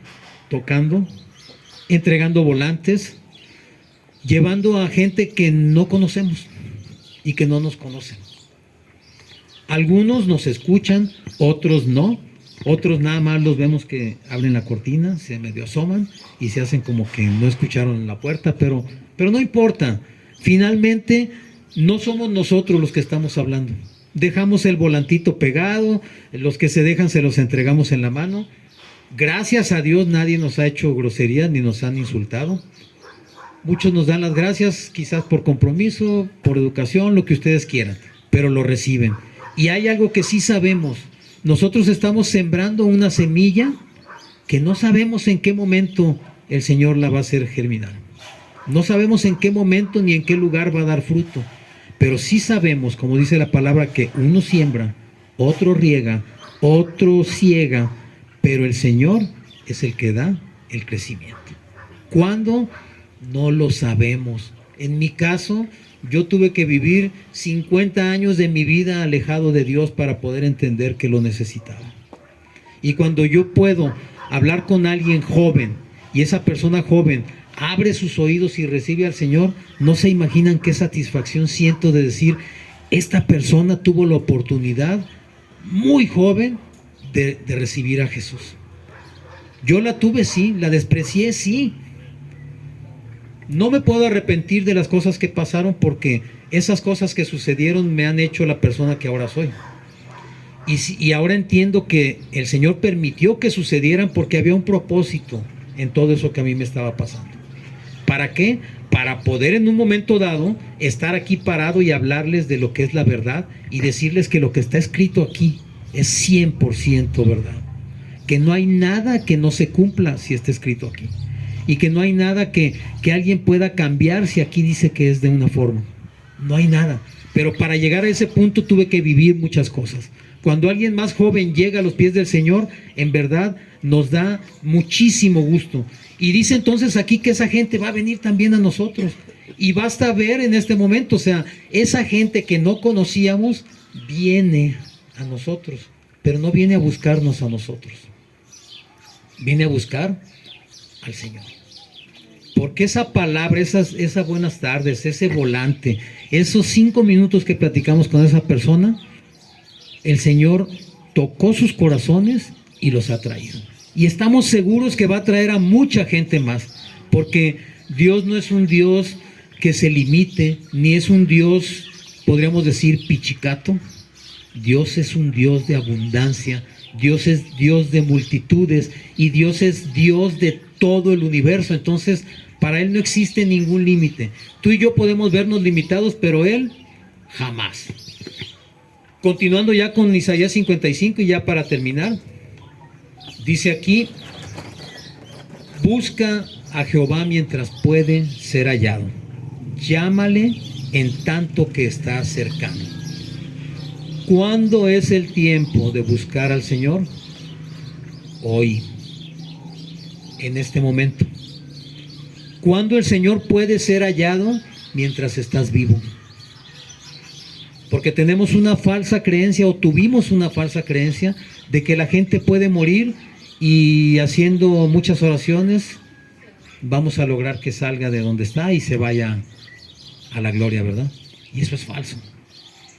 Speaker 1: tocando, entregando volantes, llevando a gente que no conocemos y que no nos conocen. Algunos nos escuchan, otros no. Otros nada más los vemos que abren la cortina, se medio asoman y se hacen como que no escucharon la puerta, pero no importa. Finalmente no somos nosotros los que estamos hablando. Dejamos el volantito pegado, los que se dejan se los entregamos en la mano. Gracias a Dios nadie nos ha hecho groserías ni nos han insultado. Muchos nos dan las gracias, quizás por compromiso, por educación, lo que ustedes quieran, pero lo reciben. Y hay algo que sí sabemos. Nosotros estamos sembrando una semilla que no sabemos en qué momento el Señor la va a hacer germinar. No sabemos en qué momento ni en qué lugar va a dar fruto. Pero sí sabemos, como dice la palabra, que uno siembra, otro riega, otro ciega, pero el Señor es el que da el crecimiento. ¿Cuándo? No lo sabemos. En mi caso, yo tuve que vivir 50 años de mi vida alejado de Dios para poder entender que lo necesitaba. Y cuando yo puedo hablar con alguien joven y esa persona joven abre sus oídos y recibe al Señor, no se imaginan qué satisfacción siento de decir, esta persona tuvo la oportunidad muy joven de recibir a Jesús. Yo la tuve, sí, la desprecié, sí. No me puedo arrepentir de las cosas que pasaron, porque esas cosas que sucedieron me han hecho la persona que ahora soy. Y ahora entiendo que el Señor permitió que sucedieran porque había un propósito en todo eso que a mí me estaba pasando. ¿Para qué? Para poder en un momento dado estar aquí parado y hablarles de lo que es la verdad y decirles que lo que está escrito aquí es 100% verdad. Que no hay nada que no se cumpla si está escrito aquí. Y que no hay nada que alguien pueda cambiar si aquí dice que es de una forma. No hay nada. Pero para llegar a ese punto tuve que vivir muchas cosas. Cuando alguien más joven llega a los pies del Señor, en verdad nos da muchísimo gusto. Y dice entonces aquí que esa gente va a venir también a nosotros. Y basta ver en este momento, o sea, esa gente que no conocíamos viene a nosotros, pero no viene a buscarnos a nosotros. Viene a buscar al Señor. Porque esa palabra, esas buenas tardes, ese volante, esos 5 minutos que platicamos con esa persona, el Señor tocó sus corazones y los ha traído. Y estamos seguros que va a traer a mucha gente más, porque Dios no es un Dios que se limite, ni es un Dios podríamos decir pichicato. Dios es un Dios de abundancia, Dios es Dios de multitudes y Dios es Dios de todo el universo. Entonces, para Él no existe ningún límite. Tú y yo podemos vernos limitados, pero Él jamás. Continuando ya con Isaías 55 y ya para terminar, dice aquí: busca a Jehová mientras puede ser hallado, llámale en tanto que está cercano. ¿Cuándo es el tiempo de buscar al Señor? Hoy, en este momento. ¿Cuándo el Señor puede ser hallado? Mientras estás vivo. Porque tenemos una falsa creencia, o tuvimos una falsa creencia, de que la gente puede morir y haciendo muchas oraciones vamos a lograr que salga de donde está y se vaya a la gloria, ¿verdad? Y eso es falso.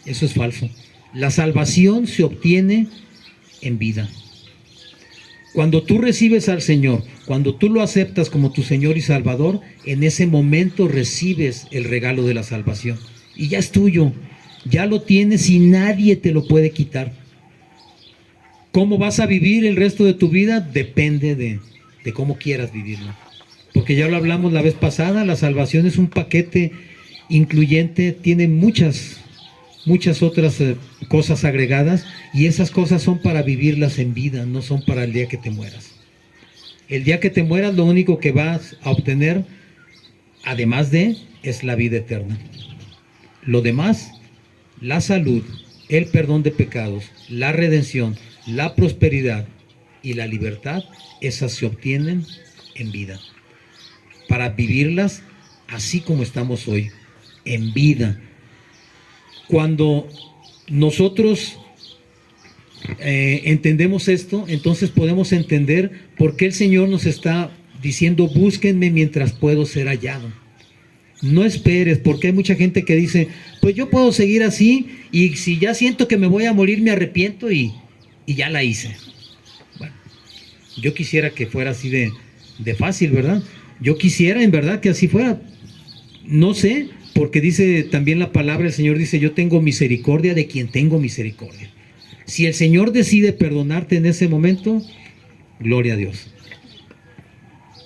Speaker 1: Eso es falso. La salvación se obtiene en vida. Cuando tú recibes al Señor, cuando tú lo aceptas como tu Señor y Salvador, en ese momento recibes el regalo de la salvación. Y ya es tuyo, ya lo tienes y nadie te lo puede quitar. ¿Cómo vas a vivir el resto de tu vida? Depende de cómo quieras vivirlo. Porque ya lo hablamos la vez pasada, la salvación es un paquete incluyente, tiene muchas otras cosas agregadas, y esas cosas son para vivirlas en vida, no son para el día que te mueras. El día que te mueras, lo único que vas a obtener, además es la vida eterna. Lo demás, la salud, el perdón de pecados, la redención, la prosperidad y la libertad, esas se obtienen en vida. Para vivirlas así como estamos hoy, en vida. Cuando nosotros entendemos esto, entonces podemos entender por qué el Señor nos está diciendo: búsquenme mientras puedo ser hallado. No esperes, porque hay mucha gente que dice: pues yo puedo seguir así, y si ya siento que me voy a morir me arrepiento y ya la hice. Bueno, yo quisiera que fuera así de fácil, ¿verdad? Yo quisiera en verdad que así fuera. No sé, porque dice también la palabra, el Señor dice: yo tengo misericordia de quien tengo misericordia. Si el Señor decide perdonarte en ese momento, gloria a Dios.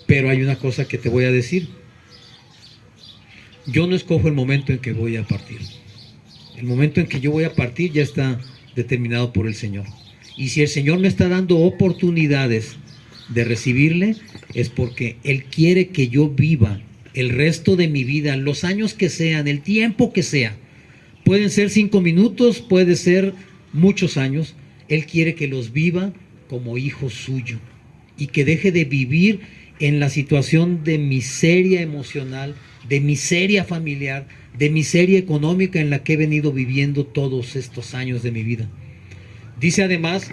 Speaker 1: Pero hay una cosa que te voy a decir: yo no escojo el momento en que voy a partir. El momento en que yo voy a partir ya está determinado por el Señor. Y si el Señor me está dando oportunidades de recibirle, es porque Él quiere que yo viva el resto de mi vida, los años que sean, el tiempo que sea. Pueden ser 5 minutos, puede ser muchos años. Él quiere que los viva como hijo suyo y que deje de vivir en la situación de miseria emocional, de miseria familiar, de miseria económica en la que he venido viviendo todos estos años de mi vida. Dice además,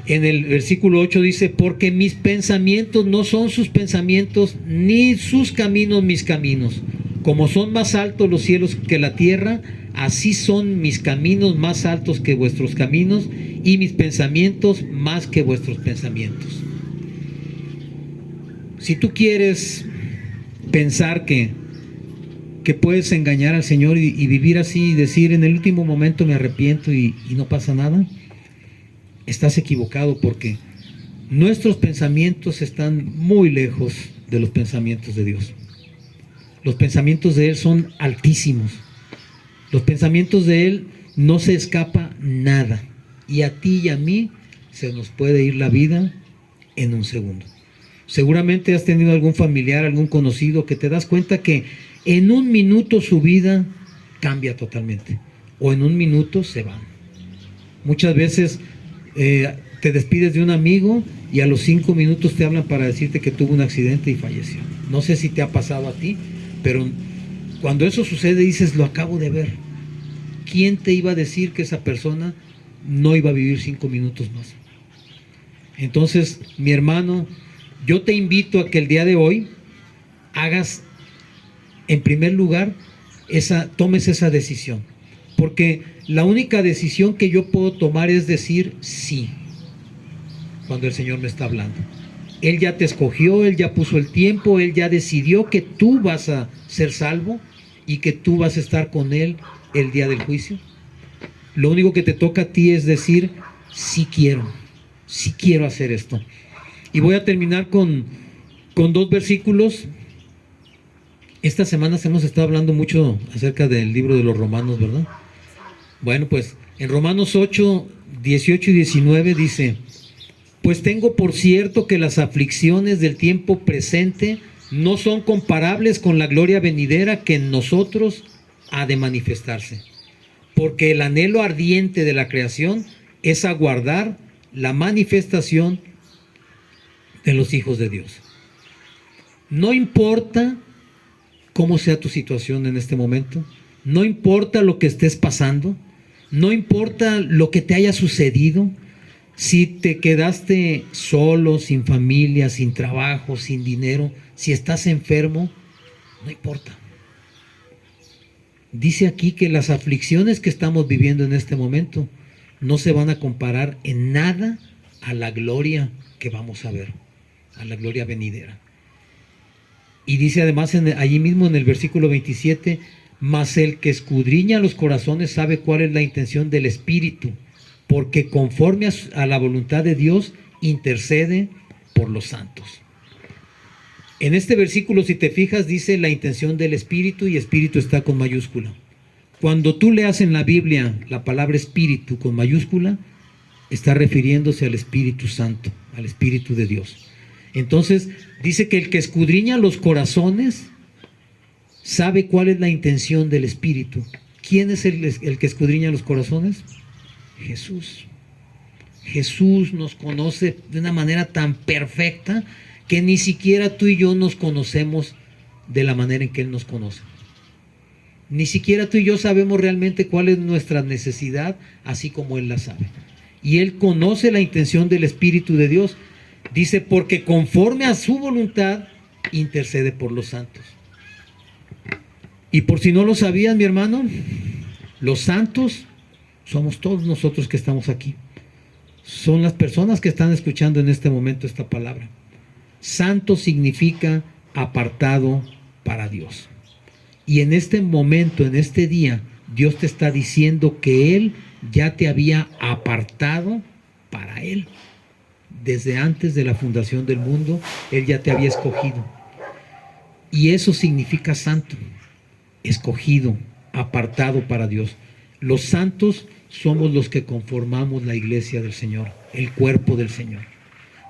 Speaker 1: en el versículo 8 dice: porque mis pensamientos no son sus pensamientos, ni sus caminos mis caminos. Como son más altos los cielos que la tierra, así son mis caminos más altos que vuestros caminos, y mis pensamientos más que vuestros pensamientos. Si tú quieres pensar que puedes engañar al Señor y vivir así y decir: en el último momento me arrepiento y no pasa nada, estás equivocado, porque nuestros pensamientos están muy lejos de los pensamientos de Dios. Los pensamientos de Él son altísimos. Los pensamientos de Él no se escapa nada. Y a ti y a mí se nos puede ir la vida en un segundo. Seguramente has tenido algún familiar, algún conocido que te das cuenta que en un minuto su vida cambia totalmente. O en un minuto se van. Muchas veces te despides de un amigo y a los 5 minutos te hablan para decirte que tuvo un accidente y falleció. No sé si te ha pasado a ti, pero cuando eso sucede dices: lo acabo de ver. ¿Quién te iba a decir que esa persona no iba a vivir 5 minutos más? Entonces, mi hermano, yo te invito a que el día de hoy hagas, en primer lugar, tomes esa decisión. Porque la única decisión que yo puedo tomar es decir sí, cuando el Señor me está hablando. Él ya te escogió, Él ya puso el tiempo, Él ya decidió que tú vas a ser salvo, y que tú vas a estar con Él el día del juicio? Lo único que te toca a ti es decir, sí quiero hacer esto. Y voy a terminar con 2 versículos. Estas semanas hemos estado hablando mucho acerca del libro de los Romanos, ¿verdad? Bueno, pues en Romanos 8, 18 y 19 dice: pues tengo por cierto que las aflicciones del tiempo presente no son comparables con la gloria venidera que en nosotros ha de manifestarse. Porque el anhelo ardiente de la creación es aguardar la manifestación de los hijos de Dios. No importa cómo sea tu situación en este momento, no importa lo que estés pasando, no importa lo que te haya sucedido, si te quedaste solo, sin familia, sin trabajo, sin dinero, si estás enfermo, no importa. Dice aquí que las aflicciones que estamos viviendo en este momento no se van a comparar en nada a la gloria que vamos a ver, a la gloria venidera. Y dice además allí mismo en el versículo 27, mas el que escudriña los corazones sabe cuál es la intención del Espíritu, porque conforme a la voluntad de Dios intercede por los santos. En este versículo, si te fijas, dice la intención del Espíritu, y Espíritu está con mayúscula. Cuando tú leas en la Biblia la palabra Espíritu con mayúscula, está refiriéndose al Espíritu Santo, al Espíritu de Dios. Entonces, dice que el que escudriña los corazones sabe cuál es la intención del Espíritu. ¿Quién es el que escudriña los corazones? Jesús. Jesús nos conoce de una manera tan perfecta que ni siquiera tú y yo nos conocemos de la manera en que Él nos conoce. Ni siquiera tú y yo sabemos realmente cuál es nuestra necesidad, así como Él la sabe. Y Él conoce la intención del Espíritu de Dios. Dice, porque conforme a su voluntad, intercede por los santos. Y por si no lo sabías, mi hermano, los santos somos todos nosotros que estamos aquí. Son las personas que están escuchando en este momento esta palabra. Santo significa apartado para Dios. Y en este momento, en este día, Dios te está diciendo que Él ya te había apartado para Él. Desde antes de la fundación del mundo, Él ya te había escogido. Y eso significa santo, escogido, apartado para Dios. Los santos somos los que conformamos la iglesia del Señor, el cuerpo del Señor.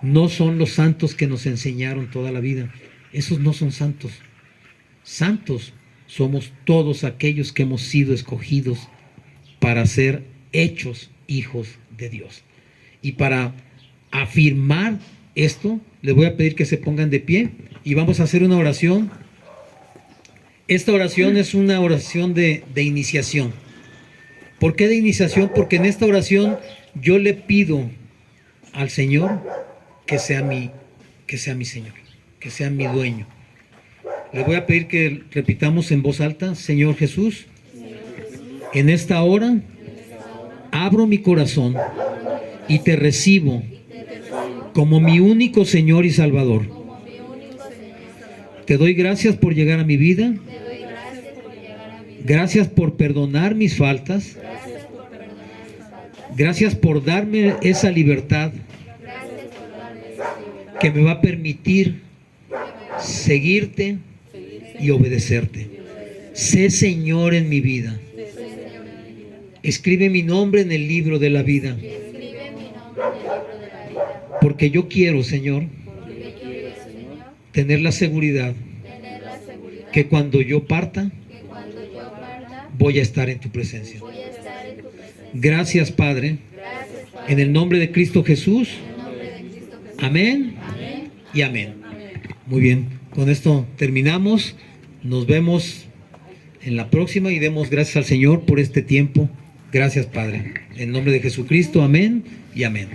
Speaker 1: No son los santos que nos enseñaron toda la vida. Esos no son santos. Santos somos todos aquellos que hemos sido escogidos para ser hechos hijos de Dios. Y para afirmar esto, les voy a pedir que se pongan de pie y vamos a hacer una oración. Esta oración es una oración de iniciación. ¿Por qué de iniciación? Porque en esta oración yo le pido al Señor que sea mi Señor, que sea mi dueño. Le voy a pedir que repitamos en voz alta: Señor Jesús, en esta hora abro mi corazón y te recibo como mi único Señor y Salvador. Te doy gracias por llegar a mi vida. Gracias por perdonar mis faltas. Gracias por darme esa libertad que me va a permitir seguirte y obedecerte. Sé Señor en mi vida. Escribe mi nombre en el libro de la vida. Porque yo quiero, Señor, tener la seguridad que cuando yo parta, voy a estar en tu presencia. Gracias, Padre, en el nombre de Cristo Jesús. Amén y amén. Muy bien, con esto terminamos. Nos vemos en la próxima y demos gracias al Señor por este tiempo. Gracias, Padre. En nombre de Jesucristo, amén y amén.